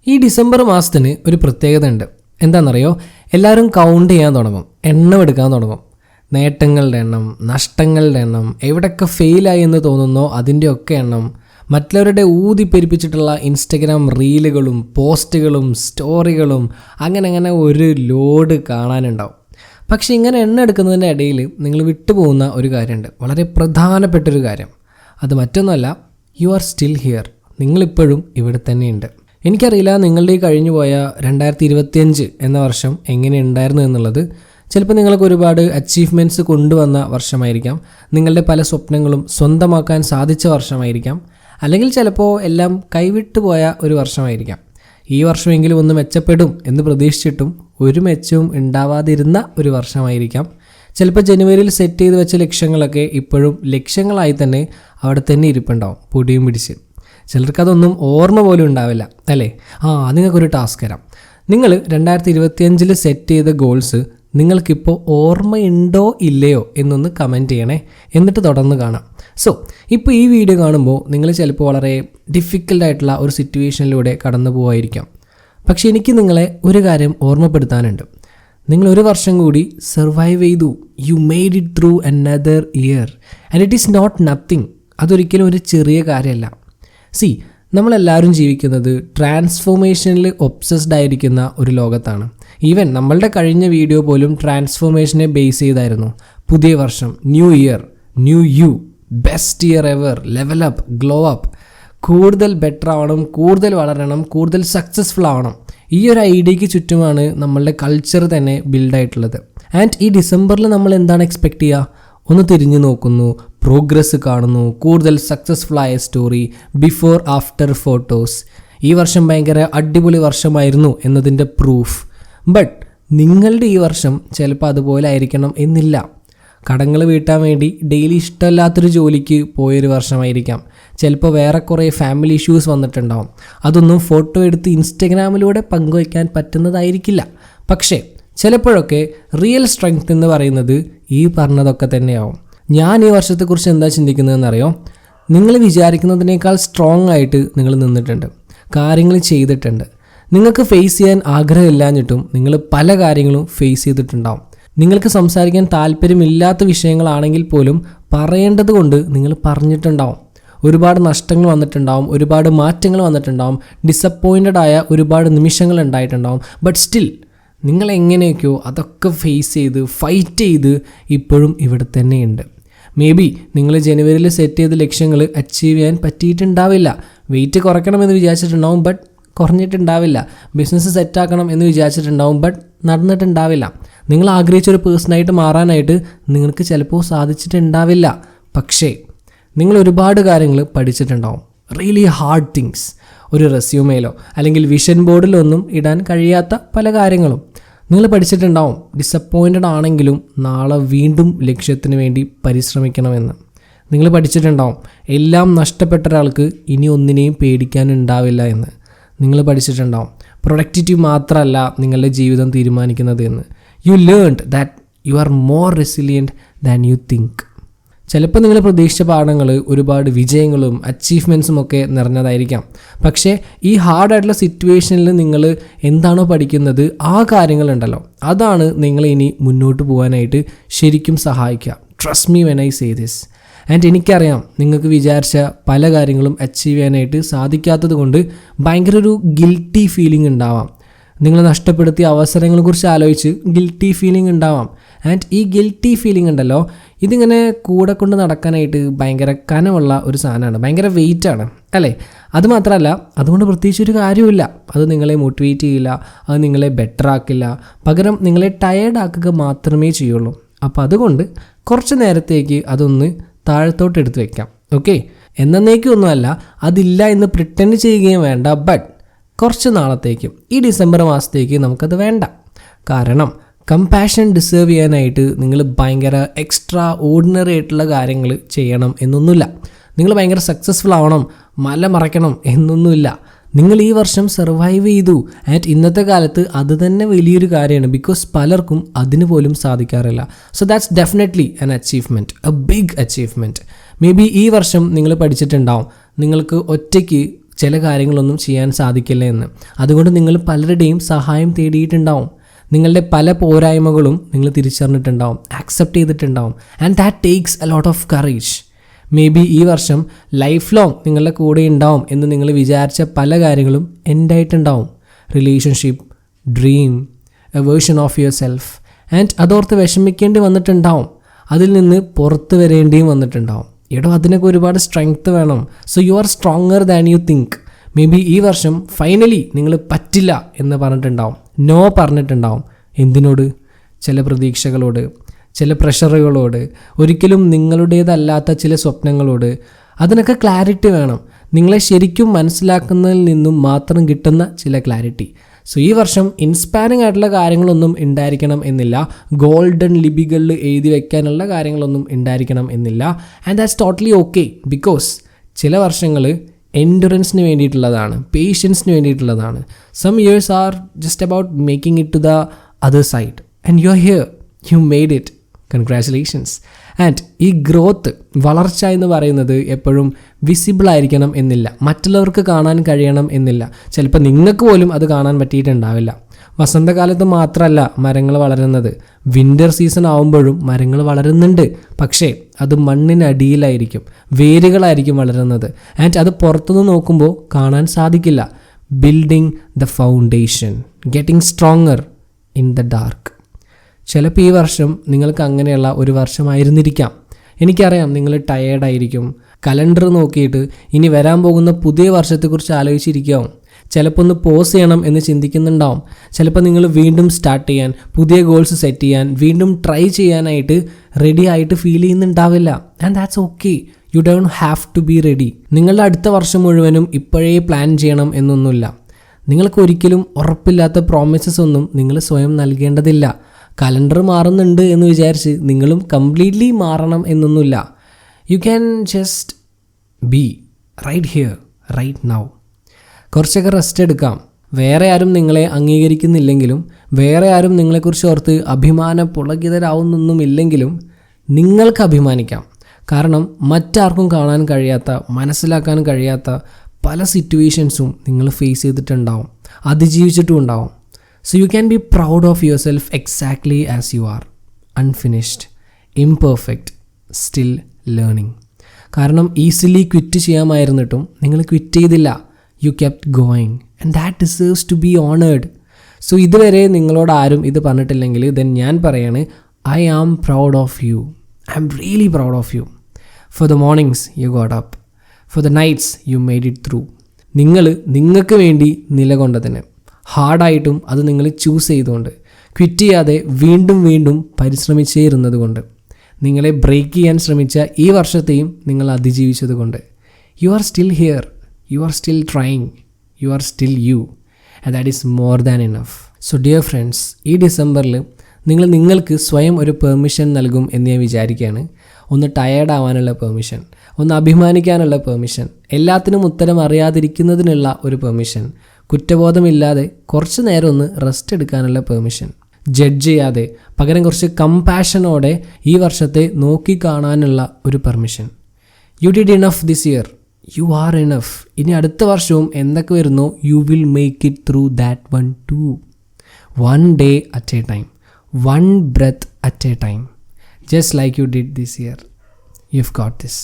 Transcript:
ഈ ഡിസംബർ മാസത്തിന് ഒരു പ്രത്യേകത ഉണ്ട്. എന്താണെന്നറിയോ? എല്ലാവരും കൗണ്ട് ചെയ്യാൻ തുടങ്ങും, എണ്ണം എടുക്കാൻ തുടങ്ങും. നേട്ടങ്ങളുടെ എണ്ണം, നഷ്ടങ്ങളുടെ എണ്ണം, എവിടെയൊക്കെ ഫെയിലായി എന്ന് തോന്നുന്നോ അതിൻ്റെയൊക്കെ എണ്ണം, മറ്റുള്ളവരുടെ ഊതിപ്പെരിപ്പിച്ചിട്ടുള്ള ഇൻസ്റ്റഗ്രാം റീലുകളും പോസ്റ്റുകളും സ്റ്റോറികളും അങ്ങനെ ഒരു ലോഡ് കാണാനുണ്ടാവും. പക്ഷെ ഇങ്ങനെ എണ്ണം എടുക്കുന്നതിൻ്റെ ഇടയിൽ നിങ്ങൾ വിട്ടുപോകുന്ന ഒരു കാര്യമുണ്ട്, വളരെ പ്രധാനപ്പെട്ടൊരു കാര്യം. അത് മറ്റൊന്നുമല്ല, യു ആർ സ്റ്റിൽ ഹിയർ. നിങ്ങളിപ്പോഴും ഇവിടെ തന്നെയുണ്ട്. എനിക്കറിയില്ല നിങ്ങളുടെ ഈ കഴിഞ്ഞു പോയ 2025 എന്ന വർഷം എങ്ങനെ ഉണ്ടായിരുന്നു എന്നുള്ളത്. ചിലപ്പോൾ നിങ്ങൾക്ക് ഒരുപാട് അച്ചീവ്മെൻറ്റ്സ് കൊണ്ടുവന്ന വർഷമായിരിക്കാം, നിങ്ങളുടെ പല സ്വപ്നങ്ങളും സ്വന്തമാക്കാൻ സാധിച്ച വർഷമായിരിക്കാം, അല്ലെങ്കിൽ ചിലപ്പോൾ എല്ലാം കൈവിട്ടു പോയ ഒരു വർഷമായിരിക്കാം. ഈ വർഷമെങ്കിലും ഒന്ന് മെച്ചപ്പെടും എന്ന് പ്രതീക്ഷിച്ചിട്ടും ഒരു മെച്ചവും ഉണ്ടാവാതിരുന്ന ഒരു വർഷമായിരിക്കാം. ചിലപ്പോൾ ജനുവരിയിൽ സെറ്റ് ചെയ്ത് വെച്ച ലക്ഷ്യങ്ങളൊക്കെ ഇപ്പോഴും ലക്ഷ്യങ്ങളായി തന്നെ അവിടെ തന്നെ ഇരിപ്പുണ്ടാവും, പൊടിയും പിടിച്ച്. ചിലർക്കതൊന്നും ഓർമ്മ പോലും ഉണ്ടാവില്ല, അല്ലേ? നിങ്ങൾക്കൊരു ടാസ്ക് തരാം. നിങ്ങൾ 2025 സെറ്റ് ചെയ്ത ഗോൾസ് നിങ്ങൾക്കിപ്പോൾ ഓർമ്മയുണ്ടോ ഇല്ലയോ എന്നൊന്ന് കമൻറ്റ് ചെയ്യണേ, എന്നിട്ട് തുടർന്ന് കാണാം. സോ ഇപ്പോൾ ഈ വീഡിയോ കാണുമ്പോൾ നിങ്ങൾ ചിലപ്പോൾ വളരെ ഡിഫിക്കൽട്ടായിട്ടുള്ള ഒരു സിറ്റുവേഷനിലൂടെ കടന്നു പോവായിരിക്കാം. പക്ഷേ എനിക്ക് നിങ്ങളെ ഒരു കാര്യം ഓർമ്മപ്പെടുത്താനുണ്ട്. നിങ്ങൾ ഒരു വർഷം കൂടി സർവൈവ് ചെയ്തു. You made it through another year and it is not nothing. അതൊരിക്കലും ഒരു ചെറിയ കാര്യമല്ല. നമ്മളെല്ലാവരും ജീവിക്കുന്നത് ട്രാൻസ്ഫോർമേഷനിൽ ഒബ്സസ്ഡ് ആയിരിക്കുന്ന ഒരു ലോകത്താണ്. ഈവൻ നമ്മളുടെ കഴിഞ്ഞ വീഡിയോ പോലും ട്രാൻസ്ഫോർമേഷനെ ബേസ് ചെയ്തായിരുന്നു. പുതിയ വർഷം, new year, new you, best year ever, level up, glow up, കൂടുതൽ ബെറ്റർ ആവണം, കൂടുതൽ വളരണം, കൂടുതൽ സക്സസ്ഫുൾ ആവണം. ഈ ഒരു ഐഡിയയ്ക്ക് ചുറ്റുമാണ് നമ്മളുടെ കൾച്ചർ തന്നെ ബിൽഡായിട്ടുള്ളത്. ആൻഡ് ഈ ഡിസംബറിൽ നമ്മൾ എന്താണ് എക്സ്പെക്റ്റ് ചെയ്യുക? ഒന്ന് തിരിഞ്ഞു നോക്കുന്നു, പ്രോഗ്രസ് കാണുന്നു, കൂടുതൽ സക്സസ്ഫുൾ ആയ സ്റ്റോറി, ബിഫോർ ആഫ്റ്റർ ഫോട്ടോസ്. ഈ വർഷം ഭയങ്കര അടിപൊളി വർഷമായിരുന്നു എന്നതിൻ്റെ പ്രൂഫ്. ബട്ട് നിങ്ങളുടെ ഈ വർഷം ചിലപ്പോൾ അതുപോലെ ആയിരിക്കണം എന്നില്ല. കടങ്ങൾ വീട്ടാൻ വേണ്ടി ഡെയിലി ഇഷ്ടമല്ലാത്തൊരു ജോലിക്ക് പോയൊരു വർഷമായിരിക്കാം. ചിലപ്പോൾ വേറെ കുറേ ഫാമിലി ഇഷ്യൂസ് വന്നിട്ടുണ്ടാവും. അതൊന്നും ഫോട്ടോ എടുത്ത് ഇൻസ്റ്റഗ്രാമിലൂടെ പങ്കുവയ്ക്കാൻ പറ്റുന്നതായിരിക്കില്ല. പക്ഷേ ചിലപ്പോഴൊക്കെ റിയൽ സ്ട്രെങ്ത് എന്ന് പറയുന്നത് ഈ പറഞ്ഞതൊക്കെ തന്നെയാവും. ഞാൻ ഈ വർഷത്തെക്കുറിച്ച് എന്താ ചിന്തിക്കുന്നതെന്നറിയോ? നിങ്ങൾ വിചാരിക്കുന്നതിനേക്കാൾ സ്ട്രോങ് ആയിട്ട് നിങ്ങൾ നിന്നിട്ടുണ്ട്, കാര്യങ്ങൾ ചെയ്തിട്ടുണ്ട്. നിങ്ങൾക്ക് ഫേസ് ചെയ്യാൻ ആഗ്രഹമില്ലാഞ്ഞിട്ടും നിങ്ങൾ പല കാര്യങ്ങളും ഫേസ് ചെയ്തിട്ടുണ്ടാവും. നിങ്ങൾക്ക് സംസാരിക്കാൻ താല്പര്യമില്ലാത്ത വിഷയങ്ങളാണെങ്കിൽ പോലും പറയേണ്ടത് കൊണ്ട് നിങ്ങൾ പറഞ്ഞിട്ടുണ്ടാവും. ഒരുപാട് നഷ്ടങ്ങൾ വന്നിട്ടുണ്ടാവും, ഒരുപാട് മാറ്റങ്ങൾ വന്നിട്ടുണ്ടാവും, ഡിസപ്പോയിൻറ്റഡ് ആയ ഒരുപാട് നിമിഷങ്ങൾ ഉണ്ടായിട്ടുണ്ടാവും. ബട്ട് സ്റ്റിൽ നിങ്ങൾ എങ്ങനെയൊക്കെയോ അതൊക്കെ ഫേസ് ചെയ്ത് ഫൈറ്റ് ചെയ്ത് ഇപ്പോഴും ഇവിടെ തന്നെയുണ്ട്. മേ ബി നിങ്ങൾ ജനുവരിയിൽ സെറ്റ് ചെയ്ത ലക്ഷ്യങ്ങൾ അച്ചീവ് ചെയ്യാൻ പറ്റിയിട്ടുണ്ടാവില്ല. വെയിറ്റ് കുറയ്ക്കണമെന്ന് വിചാരിച്ചിട്ടുണ്ടാവും, ബട്ട് കുറഞ്ഞിട്ടുണ്ടാവില്ല. ബിസിനസ് സെറ്റാക്കണം എന്ന് വിചാരിച്ചിട്ടുണ്ടാവും, ബട്ട് നടന്നിട്ടുണ്ടാവില്ല. നിങ്ങൾ ആഗ്രഹിച്ചൊരു പേഴ്സണായിട്ട് മാറാനായിട്ട് നിങ്ങൾക്ക് ചിലപ്പോൾ സാധിച്ചിട്ടുണ്ടാവില്ല. പക്ഷേ നിങ്ങൾ ഒരുപാട് കാര്യങ്ങൾ പഠിച്ചിട്ടുണ്ടാവും, റിയലി ഹാർഡ് തിങ്സ്. ഒരു റെസ്യൂമേലോ അല്ലെങ്കിൽ വിഷൻ ബോർഡിലോ ഒന്നും ഇടാൻ കഴിയാത്ത പല കാര്യങ്ങളും നിങ്ങൾ പഠിച്ചിട്ടുണ്ടാവും. ഡിസപ്പോയിൻറ്റഡ് ആണെങ്കിലും നാളെ വീണ്ടും ലക്ഷ്യത്തിന് വേണ്ടി പരിശ്രമിക്കണമെന്ന് നിങ്ങൾ പഠിച്ചിട്ടുണ്ടാവും. എല്ലാം നഷ്ടപ്പെട്ട ഒരാൾക്ക് ഇനി ഒന്നിനെയും പേടിക്കാനുണ്ടാവില്ല എന്ന് നിങ്ങൾ പഠിച്ചിട്ടുണ്ടാവും. പ്രൊഡക്ടിവിറ്റി മാത്രമല്ല നിങ്ങളുടെ ജീവിതം തീരുമാനിക്കുന്നത് എന്ന്. You learned that you are more resilient than you think. ചിലപ്പോൾ നിങ്ങൾ പ്രതീക്ഷിച്ച പാഠങ്ങൾ ഒരുപാട് വിജയങ്ങളും അച്ചീവ്മെൻറ്റ്സും ഒക്കെ നിറഞ്ഞതായിരിക്കാം. പക്ഷേ ഈ ഹാർഡായിട്ടുള്ള സിറ്റുവേഷനിൽ നിങ്ങൾ എന്താണോ പഠിക്കുന്നത് ആ കാര്യങ്ങളുണ്ടല്ലോ, അതാണ് നിങ്ങളെ ഇനി മുന്നോട്ട് പോകാനായിട്ട് ശരിക്കും സഹായിക്കുക. Trust me when I say this. And എനിക്കറിയാം നിങ്ങൾക്ക് വിചാരിച്ച പല കാര്യങ്ങളും അച്ചീവ് ചെയ്യാനായിട്ട് സാധിക്കാത്തത് കൊണ്ട് ഭയങ്കര ഒരു ഗിൽറ്റി ഫീലിംഗ് ഉണ്ടാവാം. നിങ്ങൾ നഷ്ടപ്പെടുത്തിയ അവസരങ്ങളെക്കുറിച്ച് ആലോചിച്ച് ഗിൽറ്റി ഫീലിംഗ് ഉണ്ടാവാം. ആൻഡ് ഈ ഗിൽറ്റി ഫീലിംഗ് ഉണ്ടല്ലോ, ഇതിങ്ങനെ കൂടെ കൊണ്ട് നടക്കാനായിട്ട് ഭയങ്കര കനമുള്ള ഒരു സാധനമാണ്, ഭയങ്കര വെയിറ്റാണ്, അല്ലേ? അതുമാത്രമല്ല, അതുകൊണ്ട് പ്രത്യേകിച്ച് ഒരു കാര്യമില്ല. അത് നിങ്ങളെ മോട്ടിവേറ്റ് ചെയ്യില്ല, അത് നിങ്ങളെ ബെറ്റർ ആക്കില്ല, പകരം നിങ്ങളെ ടയേർഡ് ആക്കുക മാത്രമേ ചെയ്യുള്ളൂ. അപ്പോൾ അതുകൊണ്ട് കുറച്ച് നേരത്തേക്ക് അതൊന്ന് താഴത്തോട്ട് എടുത്ത് വെക്കാം. ഓക്കെ, എന്നേക്കൊന്നുമല്ല, അതില്ല എന്ന് പ്രിറ്റൻഡ് ചെയ്യുകയും വേണ്ട. ബട്ട് കുറച്ച് നാളത്തേക്കും ഈ ഡിസംബർ മാസത്തേക്ക് നമുക്കത് വേണ്ട. കാരണം കമ്പാഷൻ ഡിസേർവ് ചെയ്യാനായിട്ട് നിങ്ങൾ ഭയങ്കര എക്സ്ട്രാ ഓർഡിനറി ആയിട്ടുള്ള കാര്യങ്ങൾ ചെയ്യണം എന്നൊന്നുമില്ല. നിങ്ങൾ ഭയങ്കര സക്സസ്ഫുൾ ആവണം, മല മറയ്ക്കണം എന്നൊന്നുമില്ല. നിങ്ങൾ ഈ വർഷം സർവൈവ് ചെയ്തു. ആൻഡ് ഇന്നത്തെ കാലത്ത് അത് തന്നെ വലിയൊരു കാര്യമാണ്. ബിക്കോസ് പലർക്കും അതിന് പോലും സാധിക്കാറില്ല. So that's definitely an achievement, a big achievement. Maybe ഈ വർഷം നിങ്ങൾ പഠിച്ചിട്ടുണ്ടാവും നിങ്ങൾക്ക് ഒറ്റയ്ക്ക് ചില കാര്യങ്ങളൊന്നും ചെയ്യാൻ സാധിക്കില്ല എന്ന്. അതുകൊണ്ട് നിങ്ങൾ പലരുടെയും സഹായം തേടിയിട്ടുണ്ടാവും. നിങ്ങളുടെ പല പോരായ്മകളും നിങ്ങൾ തിരിച്ചറിഞ്ഞിട്ടുണ്ടാവും, ആക്സെപ്റ്റ് ചെയ്തിട്ടുണ്ടാവും. And that takes a lot of courage. May be ഈ വർഷം ലൈഫ് ലോങ് നിങ്ങളുടെ കൂടെ ഉണ്ടാവും എന്ന് നിങ്ങൾ വിചാരിച്ച പല കാര്യങ്ങളും എൻഡായിട്ടുണ്ടാവും. Relationship, dream, a version of yourself. And അതോർത്ത് വിഷമിക്കേണ്ടി വന്നിട്ടുണ്ടാവും, അതിൽ നിന്ന് പുറത്ത് വരേണ്ടിയും വന്നിട്ടുണ്ടാവും. അതിനൊക്കെ ഒരുപാട് സ്ട്രെങ്ത് വേണം. So you are stronger than you think. May be ഈ വർഷം ഫൈനലി നിങ്ങൾ പറ്റില്ല എന്ന് പറഞ്ഞിട്ടുണ്ടാവും, നോ പറഞ്ഞിട്ടുണ്ടാവും. എന്തിനോട്? ചില പ്രതീക്ഷകളോട്, ചില പ്രഷറുകളോട്, ഒരിക്കലും നിങ്ങളുടേതല്ലാത്ത ചില സ്വപ്നങ്ങളോട്. അതിനൊക്കെ ക്ലാരിറ്റി വേണം. നിങ്ങളെ ശരിക്കും മനസ്സിലാക്കുന്നതിൽ നിന്നും മാത്രം കിട്ടുന്ന ചില ക്ലാരിറ്റി. സോ ഈ വർഷം ഇൻസ്പയറിംഗ് ആയിട്ടുള്ള കാര്യങ്ങളൊന്നും ഉണ്ടായിരിക്കണം എന്നില്ല, ഗോൾഡൻ ലിപികളിൽ എഴുതി വയ്ക്കാനുള്ള കാര്യങ്ങളൊന്നും ഉണ്ടായിരിക്കണം എന്നില്ല. And that's totally okay. Because ചില വർഷങ്ങൾ എൻഡുറൻസിന് വേണ്ടിയിട്ടുള്ളതാണ്, പേഷ്യൻസിന് വേണ്ടിയിട്ടുള്ളതാണ്. Some years are just about making it to the other side. And you are here, you made it. Congratulations. And ഈ ഗ്രോത്ത്, വളർച്ച എന്ന് പറയുന്നത് എപ്പോഴും വിസിബിൾ ആയിരിക്കണം എന്നില്ല, മറ്റുള്ളവർക്ക് കാണാൻ കഴിയണം എന്നില്ല. ചിലപ്പോൾ നിങ്ങൾക്ക് പോലും അത് കാണാൻ പറ്റിയിട്ടുണ്ടാവില്ല. വസന്തകാലത്ത് മാത്രമല്ല മരങ്ങൾ വളരുന്നത്, വിൻ്റർ സീസൺ ആവുമ്പോഴും മരങ്ങൾ വളരുന്നുണ്ട്. പക്ഷേ അത് മണ്ണിനടിയിലായിരിക്കും, വേരുകളായിരിക്കും വളരുന്നത്. ആൻഡ് അത് പുറത്തുനിന്ന് നോക്കുമ്പോൾ കാണാൻ സാധിക്കില്ല. Building the foundation, getting stronger in the dark. ചിലപ്പോൾ ഈ വർഷം നിങ്ങൾക്ക് അങ്ങനെയുള്ള ഒരു വർഷമായിരുന്നിരിക്കാം. എനിക്കറിയാം നിങ്ങൾ ടയേർഡായിരിക്കും. കലണ്ടർ നോക്കിയിട്ട് ഇനി വരാൻ പോകുന്ന പുതിയ വർഷത്തെക്കുറിച്ച് ആലോചിച്ചിരിക്കാവും. ചിലപ്പോൾ ഒന്ന് പോസ് ചെയ്യണം എന്ന് ചിന്തിക്കുന്നുണ്ടാവും. ചിലപ്പോൾ നിങ്ങൾ വീണ്ടും സ്റ്റാർട്ട് ചെയ്യാൻ, പുതിയ ഗോൾസ് സെറ്റ് ചെയ്യാൻ, വീണ്ടും ട്രൈ ചെയ്യാനായിട്ട് റെഡി ആയിട്ട് ഫീൽ ചെയ്യുന്നുണ്ടാവില്ല. And that's okay. You don't have to be ready. നിങ്ങളുടെ അടുത്ത വർഷം മുഴുവനും ഇപ്പോഴേ പ്ലാൻ ചെയ്യണം എന്നൊന്നുമില്ല. നിങ്ങൾക്ക് ഒരിക്കലും ഉറപ്പില്ലാത്ത പ്രോമിസസ് ഒന്നും നിങ്ങൾ സ്വയം നൽകേണ്ടതില്ല. കലണ്ടർ മാറുന്നുണ്ട് എന്ന് വിചാരിച്ച് നിങ്ങളും കംപ്ലീറ്റ്ലി മാറണം എന്നൊന്നുമില്ല. You can just be right here, right now. കുറച്ചൊക്കെ റെസ്റ്റ് എടുക്കാം. വേറെ ആരും നിങ്ങളെ അംഗീകരിക്കുന്നില്ലെങ്കിലും, വേറെ ആരും നിങ്ങളെക്കുറിച്ച് ഓർത്ത് അഭിമാന പുളകിതരാവുന്നൊന്നുമില്ലെങ്കിലും നിങ്ങൾക്ക് അഭിമാനിക്കാം. കാരണം മറ്റാർക്കും കാണാൻ കഴിയാത്ത, മനസ്സിലാക്കാൻ കഴിയാത്ത പല സിറ്റുവേഷൻസും നിങ്ങൾ ഫേസ് ചെയ്തിട്ടുണ്ടാവും, അതിജീവിച്ചിട്ടും ഉണ്ടാവും. So you can be proud of yourself exactly as you are, unfinished, imperfect, still learning. കാരണം ഈസിലി ക്വിറ്റ് ചെയ്യാമായിരുന്നിട്ടും നിങ്ങൾ ക്വിറ്റ് ചെയ്തില്ല. You kept going and that deserves to be honoured. So ഇതുവരെ നിങ്ങളോട് ആരും ഇത് പറഞ്ഞിട്ടില്ലെങ്കിൽ ദെൻ ഞാൻ പറയാണ്, I am proud of you. I am really proud of you. For the mornings you got up, for the nights you made it through. നിങ്ങൾക്ക് വേണ്ടി നിലകൊണ്ടതിന്, ഹാർഡായിട്ടും അത് നിങ്ങൾ ചൂസ് ചെയ്തുകൊണ്ട്, ക്വിറ്റ് ചെയ്യാതെ വീണ്ടും വീണ്ടും പരിശ്രമിച്ചേ ഇരുന്നത് കൊണ്ട്, നിങ്ങളെ ബ്രേക്ക് ചെയ്യാൻ ശ്രമിച്ച ഈ വർഷത്തെയും നിങ്ങൾ അതിജീവിച്ചത് കൊണ്ട്, you are still here, you are still trying, you are still you, and that is more than enough. So dear friends, ഈ ഡിസംബറിൽ നിങ്ങൾക്ക് സ്വയം ഒരു പെർമിഷൻ നൽകും എന്ന് ഞാൻ വിചാരിക്കുകയാണ്. ഒന്ന് ടയേർഡ് ആവാനുള്ള പെർമിഷൻ, ഒന്ന് അഭിമാനിക്കാനുള്ള പെർമിഷൻ, എല്ലാത്തിനും ഉത്തരം അറിയാതിരിക്കുന്നതിനുള്ള ഒരു പെർമിഷൻ, കുറ്റബോധമില്ലാതെ കുറച്ച് നേരം ഒന്ന് റെസ്റ്റ് എടുക്കാനുള്ള പെർമിഷൻ, ജഡ്ജ് ചെയ്യാതെ പകരം കുറച്ച് കമ്പാഷനോടെ ഈ വർഷത്തെ നോക്കിക്കാണാനുള്ള ഒരു permission. You did enough this year, you are enough. ഇനി അടുത്ത വർഷവും എന്തൊക്കെ വരുന്നോ you will make it through that one too. One day at a time, one breath at a time, just like you did this year. You've got this.